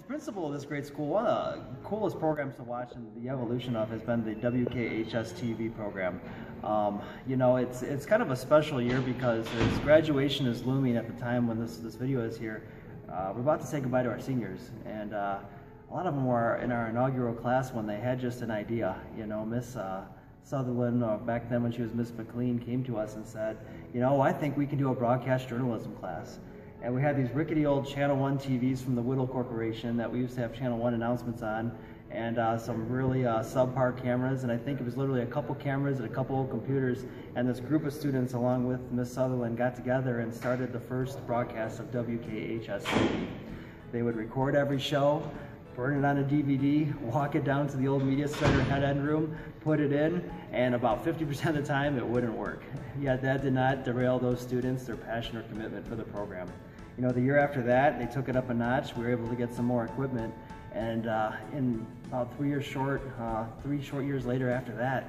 As principal of this great school, one of the coolest programs to watch and the evolution of has been the WKHS-TV program. You know, it's kind of a special year because as graduation is looming at the time when this video is here, we're about to say goodbye to our seniors, and a lot of them were in our inaugural class when they had just an idea. You know, Miss Sutherland, back then when she was Miss McLean, came to us and said, you know, I think we can do a broadcast journalism class. And we had these rickety old Channel 1 TVs from the Whittle Corporation that we used to have Channel 1 announcements on, and some really subpar cameras, and I think it was literally a couple cameras and a couple old computers, and this group of students along with Miss Sutherland got together and started the first broadcast of WKHS-TV. They would record every show, burn it on a DVD, walk it down to the old media center head-end room, put it in, and about 50% of the time it wouldn't work. Yet that did not derail those students, their passion or commitment for the program. You know, the year after that, they took it up a notch. We were able to get some more equipment, and in about 3 short years later after that,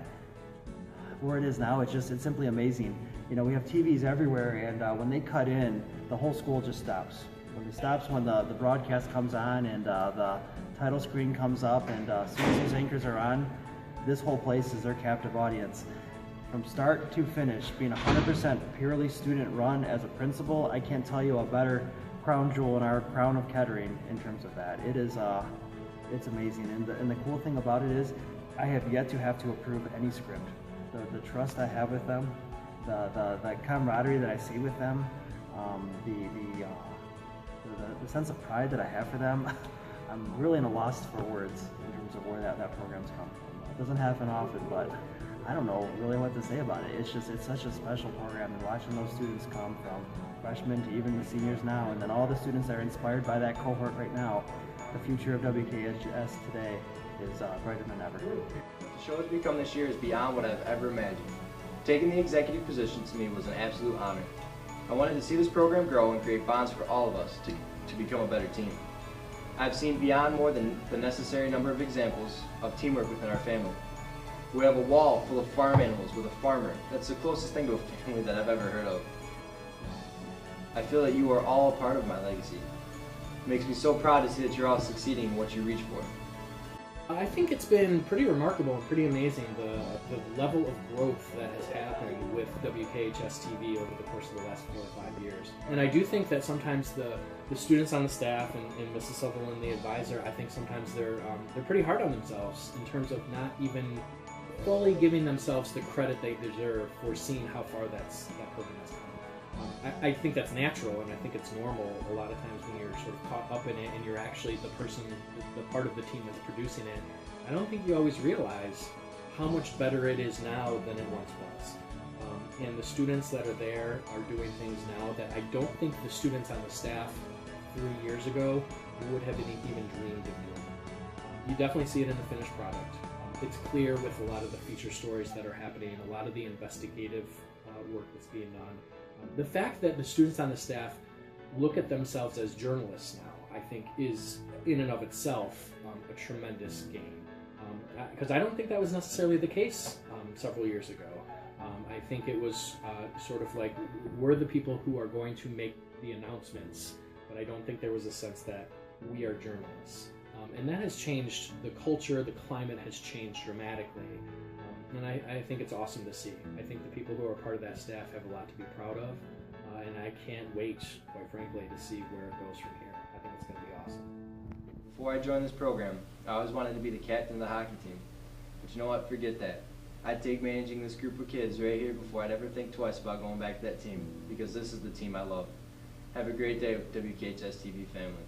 where it is now, it's simply amazing. You know, we have TVs everywhere, and when they cut in, the whole school just stops. It stops when the broadcast comes on and the title screen comes up, and as soon as those anchors are on, this whole place is their captive audience. From start to finish, being 100% purely student run as a principal, I can't tell you a better crown jewel in our crown of Kettering in terms of that. It is, it's amazing, and the cool thing about it is I have yet to have to approve any script. The trust I have with them, the camaraderie that I see with them, the sense of pride that I have for them, I'm really at a loss for words in terms of where that program's come from. It doesn't happen often, but I don't know really what to say about it. It's such a special program, and watching those students come from freshmen to even the seniors now, and then all the students that are inspired by that cohort right now, the future of WKHS today is brighter than ever. The show has become this year is beyond what I've ever imagined. Taking the executive position to me was an absolute honor. I wanted to see this program grow and create bonds for all of us to become a better team. I've seen beyond more than the necessary number of examples of teamwork within our family. We have a wall full of farm animals with a farmer. That's the closest thing to a family that I've ever heard of. I feel that you are all a part of my legacy. It makes me so proud to see that you're all succeeding in what you reach for. I think it's been pretty remarkable and pretty amazing, the level of growth that has happened with WKHS-TV over the course of the last 4 or 5 years. And I do think that sometimes the students on the staff and Mrs. Sutherland, the advisor, I think sometimes they're pretty hard on themselves in terms of not even fully giving themselves the credit they deserve for seeing how far that program has come. I think that's natural, and I think it's normal a lot of times when you're sort of caught up in it and you're actually the part of the team that's producing it. I don't think you always realize how much better it is now than it once was. And the students that are there are doing things now that I don't think the students on the staff 3 years ago would have even dreamed of doing. You definitely see it in the finished product. It's clear with a lot of the feature stories that are happening, a lot of the investigative work that's being done. The fact that the students on the staff look at themselves as journalists now, I think, is in and of itself a tremendous gain. Because I don't think that was necessarily the case several years ago. I think it was sort of like, we're the people who are going to make the announcements, but I don't think there was a sense that we are journalists. And that has changed the culture, the climate has changed dramatically. And I think it's awesome to see. I think the people who are part of that staff have a lot to be proud of. And I can't wait, quite frankly, to see where it goes from here. I think it's going to be awesome. Before I joined this program, I always wanted to be the captain of the hockey team. But you know what? Forget that. I'd take managing this group of kids right here before I'd ever think twice about going back to that team, because this is the team I love. Have a great day with WKHS-TV family.